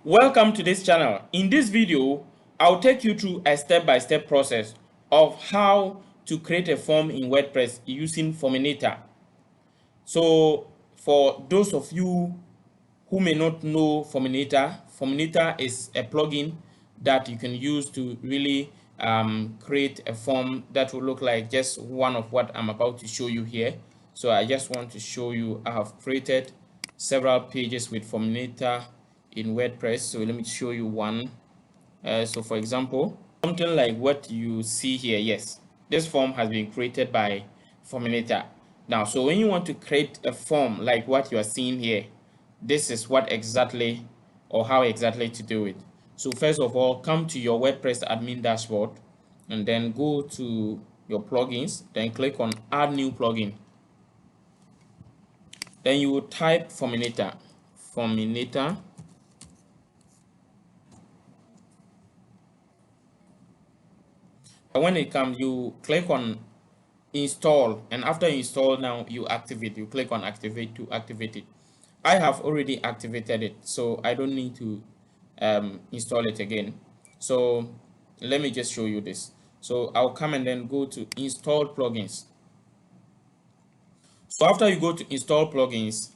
Welcome to this channel. In this video, I'll take you through a step-by-step process of how to create a form in WordPress using Forminator. So for those of you who may not know Forminator, Forminator is a plugin that you can use to really create a form that will look like just one of what I'm about to show you here. So I just want to show you I have created several pages with Forminator in WordPress. So let me show you one. So for example, something like what you see here. Yes, this form has been created by Forminator. Now, so when you want to create a form like what you are seeing here, this is what exactly or how exactly to do it. So first of all, come to your WordPress admin dashboard and then go to your plugins, then click on add new plugin. Then you will type Forminator. And when it comes, you click on install, and after install, now you activate. You click on activate to activate it. I have already activated it, so I don't need to install it again. So let me just show you this. So I'll come and then go to install plugins. So after you go to install plugins,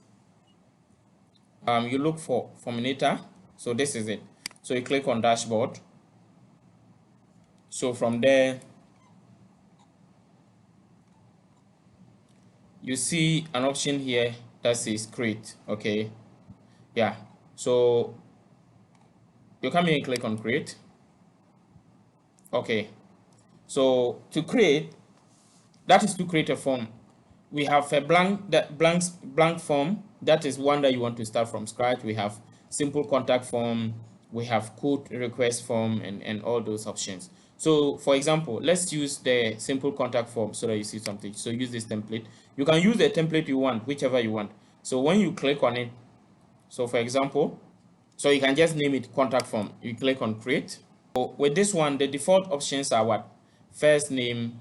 you look for Forminator. So this is it. So you click on dashboard. So from there, you see an option here that says create. Okay, yeah. So you come here and click on create. Okay, so to create, that is to create a form. We have a blank form. That is one that you want to start from scratch. We have simple contact form, we have code request form, and all those options. So for example, let's use the simple contact form so that you see something. So use this template. You can use the template you want, whichever you want. So when you click on it, so for example, so you can just name it contact form. You click on create. So with this one, the default options are what? First name,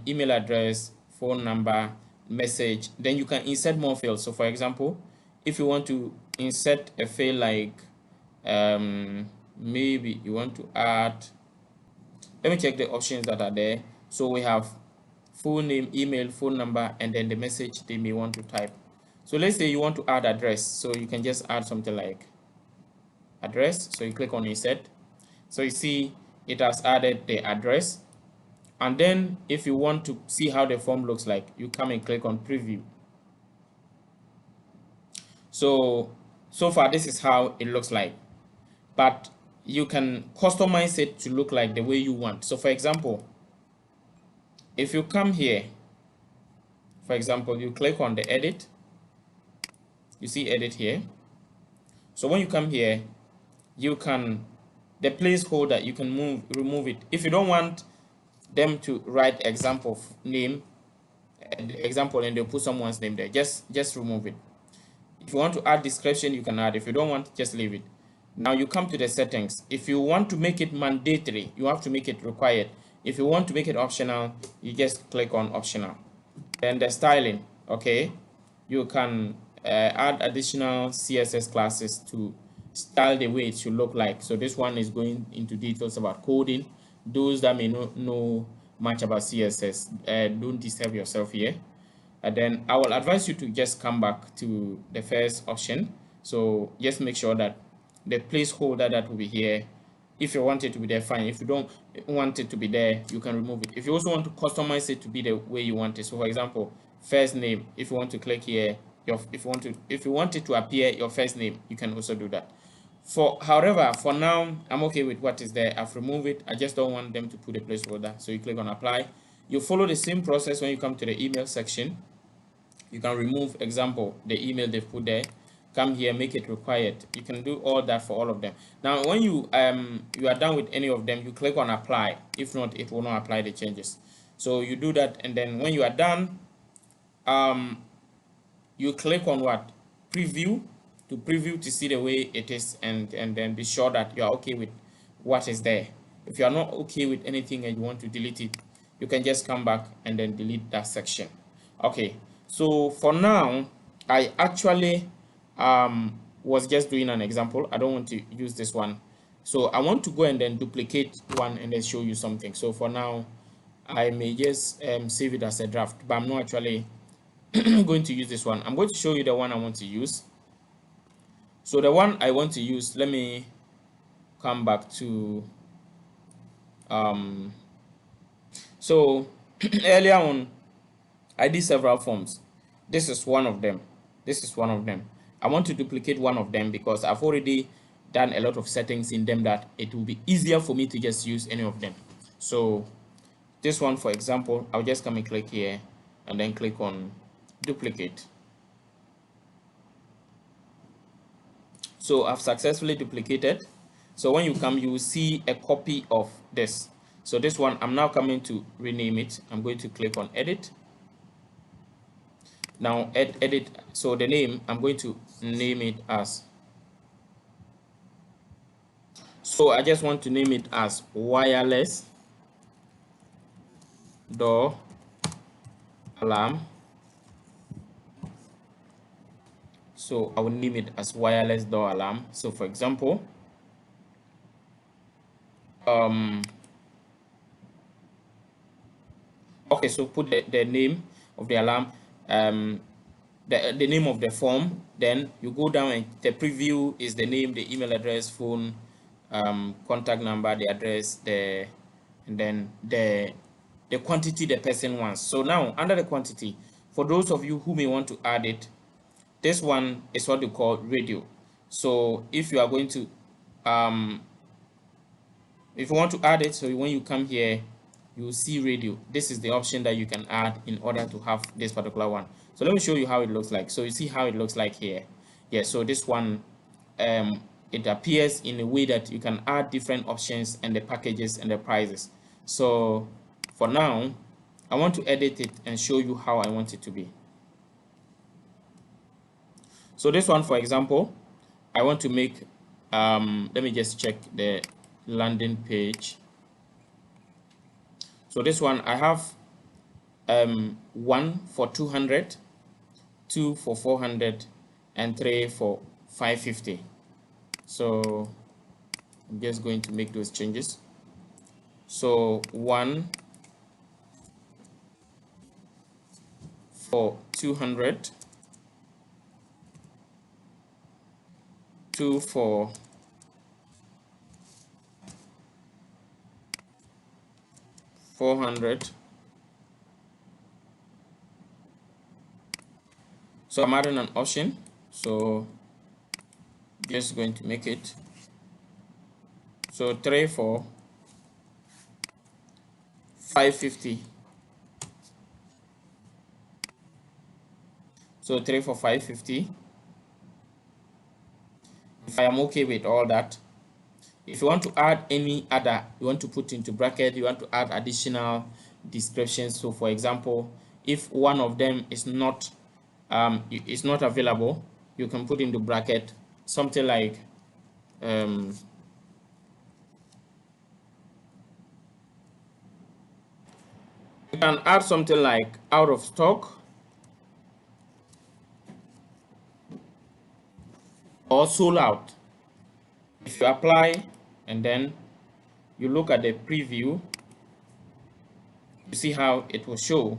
email address, phone number, message. Then you can insert more fields. So for example, if you want to insert a field like maybe you want to add, let me check the options that are there. So we have full name, email, phone number, and then the message they may want to type. So let's say you want to add address. So you can just add something like address. So you click on insert. So you see it has added the address. And then if you want to see how the form looks like, you come and click on preview. So far this is how it looks like, but you can customize it to look like the way you want. So for example, if you come here, for example, you click on the edit, you see edit here. So when you come here, you can, the placeholder, you can remove it. If you don't want them to write example name, example, and they'll put someone's name there, just remove it. If you want to add description, you can add. If you don't want, just leave it. Now you come to the settings. If you want to make it mandatory, you have to make it required. If you want to make it optional, you just click on optional. Then the styling, okay, you can add additional CSS classes to style the way it should look like. So this one is going into details about coding. Those that may not know much about CSS, don't disturb yourself here. And then I will advise you to just come back to the first option. So just make sure that the placeholder that will be here, if you want it to be there, fine. If you don't want it to be there, you can remove it. If you also want to customize it to be the way you want it, so for example, first name, if you want to click here, if you want it to appear your first name, you can also do that. However, for now, I'm okay with what is there. I've removed it. I just don't want them to put a placeholder. So you click on apply. You follow the same process when you come to the email section. You can remove, example, the email they've put there. Come here, make it required. You can do all that for all of them. Now, when you are done with any of them, you click on apply. If not, it will not apply the changes. So you do that, and then when you are done, you click on what? Preview, to see the way it is, and then be sure that you are okay with what is there. If you are not okay with anything and you want to delete it, you can just come back and then delete that section. Okay, so for now, I actually was just doing an example. I don't want to use this one. So I want to go and then duplicate one and then show you something. So for now, I may just save it as a draft, but I'm not actually going to use this one. I'm going to show you the one I want to use. So the one I want to use, let me come back to so earlier on I did several forms. This is one of them. This is one of them. I want to duplicate one of them because I've already done a lot of settings in them that it will be easier for me to just use any of them. So this one, for example, I'll just come and click here and then click on duplicate. So I've successfully duplicated. So when you come, you will see a copy of this. So this one, I'm now coming to rename it. I'm going to click on edit. Now edit. So the name, I'm going to name it as. So I just want to name it as wireless door alarm. So I will name it as wireless door alarm. So for example, okay, so put the name of the alarm, the name of the form, then you go down and the preview is the name, the email address, phone, contact number, the address, and then the quantity the person wants. So now under the quantity, for those of you who may want to add it, this one is what we call radio. So if you are going to if you want to add it, so when you come here, you will see radio. This is the option that you can add in order to have this particular one. So let me show you how it looks like. So you see how it looks like here. Yeah, so this one, it appears in a way that you can add different options and the packages and the prices. So for now, I want to edit it and show you how I want it to be. So this one, for example, I want to make, let me just check the landing page. So this one, I have 1 for 200, 2 for 400, and 3 for 550. So I'm just going to make those changes. So 1 for 200, 2 for 400. So I'm adding an option. So just going to make it. So 3 for 550. So 3 for 550. If I am okay with all that, if you want to add any other, you want to put into bracket, you want to add additional descriptions. So for example, if one of them is not available, you can put into bracket something like you can add something like out of stock or sold out. If you apply and then you look at the preview, you see how it will show.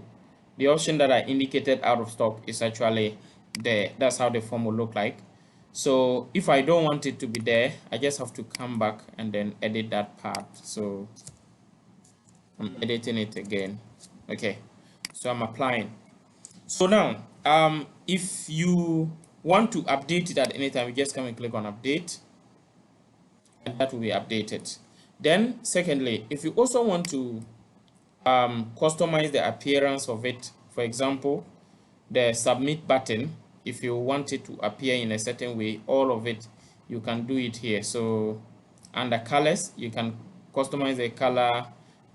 The option that I indicated out of stock is actually there. That's how the form will look like. So if I don't want it to be there, I just have to come back and then edit that part. So I'm editing it again. Okay, so I'm applying. So now if you want to update it at any time, you just come and click on update and that will be updated. Then secondly, if you also want to customize the appearance of it, for example, the submit button, if you want it to appear in a certain way, all of it, you can do it here. So under colors, you can customize the color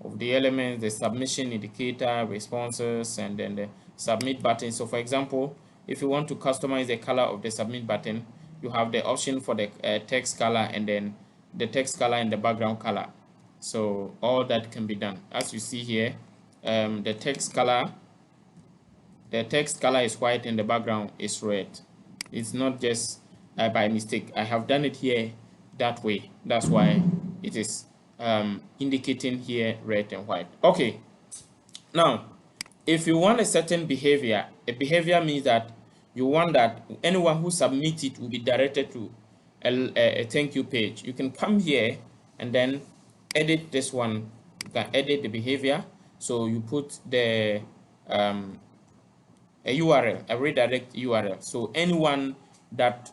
of the elements, the submission indicator, responses, and then the submit button. So for example, if you want to customize the color of the submit button, you have the option for the text color and then the text color and the background color. So all that can be done. As you see here, the text color is white and the background is red. It's not just by mistake. I have done it here that way. That's why it is indicating here red and white. Okay, now if you want a certain behavior, a behavior means that you want that anyone who submits it will be directed to a thank you page. You can come here and then edit this one. You can edit the behavior. So you put the a URL, a redirect URL. So anyone that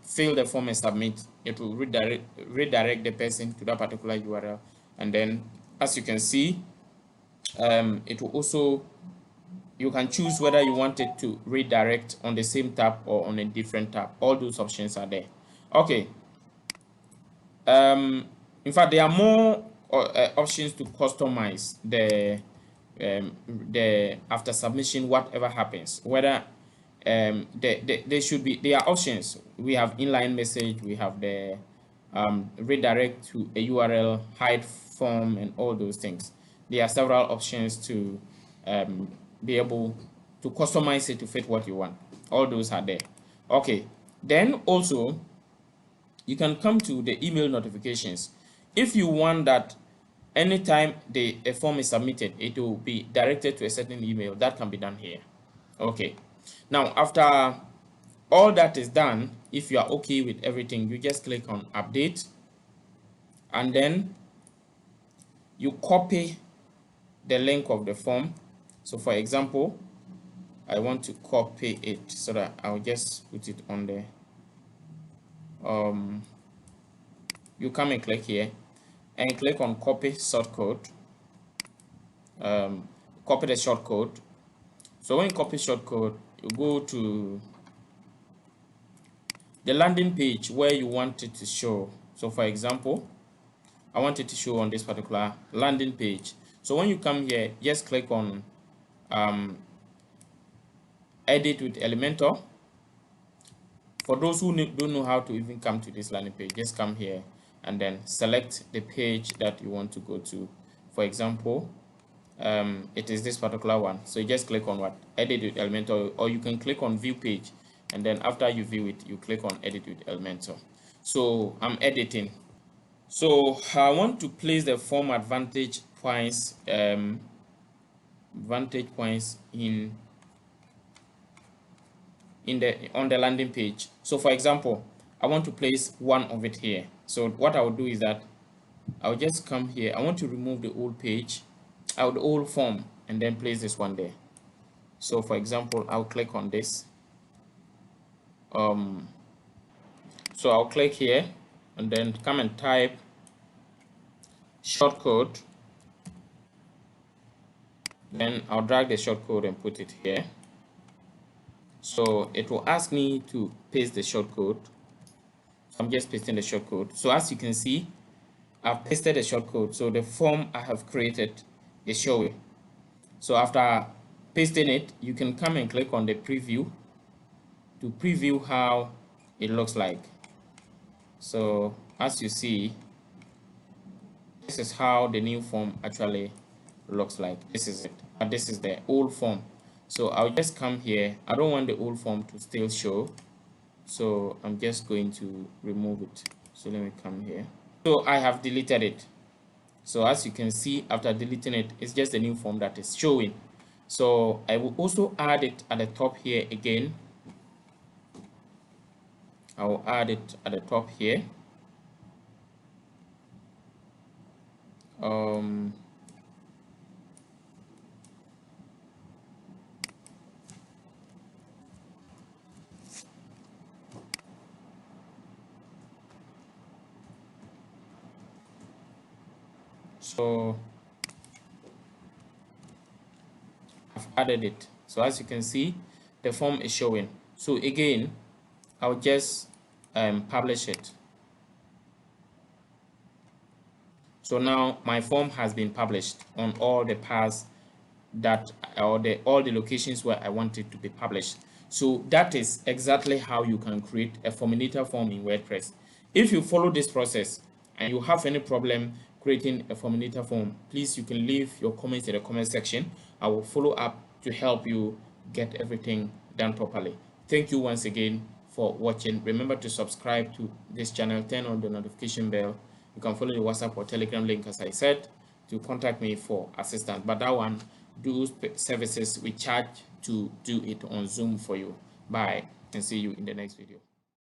fill the form and submit, it will redirect the person to that particular URL. And then, as you can see, it will also, you can choose whether you want it to redirect on the same tab or on a different tab. All those options are there. Okay. In fact, there are more options to customize the after submission, whatever happens, whether there should be, there are options. We have inline message, we have the redirect to a URL, hide form, and all those things. There are several options to be able to customize it to fit what you want. All those are there. Okay, then also you can come to the email notifications. If you want that anytime a form is submitted, it will be directed to a certain email, that can be done here. Okay, now after all that is done, if you are okay with everything, you just click on update and then you copy the link of the form. So for example, I want to copy it, so that I'll just put it on the you come and click here and click on copy shortcode. Copy the shortcode. So when you copy shortcode, you go to the landing page where you want it to show. So for example, I want it to show on this particular landing page. So when you come here, just click on edit with Elementor. For those who don't know how to even come to this landing page, just come here and then select the page that you want to go to. For example, it is this particular one. So you just click on what? Edit with Elementor, or you can click on view page, and then after you view it, you click on edit with Elementor. So I'm editing. So I want to place the form advantage points in on the landing page. So for example, I want to place one of it here. So what I will do is that I'll just come here. I want to remove the old page, the old form, and then place this one there. So for example, I'll click on this. So I'll click here and then come and type shortcode. Then I'll drag the shortcode and put it here. So it will ask me to paste the shortcode. I'm just pasting the shortcode. So as you can see, I've pasted the shortcode. So the form I have created is showing. So after pasting it, you can come and click on the preview to preview how it looks like. So as you see, this is how the new form actually looks like. This is it. And this is the old form. So I'll just come here. I don't want the old form to still show, so I'm just going to remove it. So let me come here. So I have deleted it. So as you can see, after deleting it, it's just a new form that is showing. So I will also add it at the top here again. I will add it at the top here. So I've added it. So as you can see, the form is showing. So again, I'll just publish it. So now my form has been published on all the paths that, or all the locations where I want it to be published. So that is exactly how you can create a Forminator form in WordPress. If you follow this process and you have any problem creating a Forminator form, please, you can leave your comments in the comment section. I will follow up to help you get everything done properly. Thank you once again for watching. Remember to subscribe to this channel, turn on the notification bell. You can follow the WhatsApp or Telegram link, as I said, to contact me for assistance. But that one, those services we charge to do it on Zoom for you. Bye, and see you in the next video.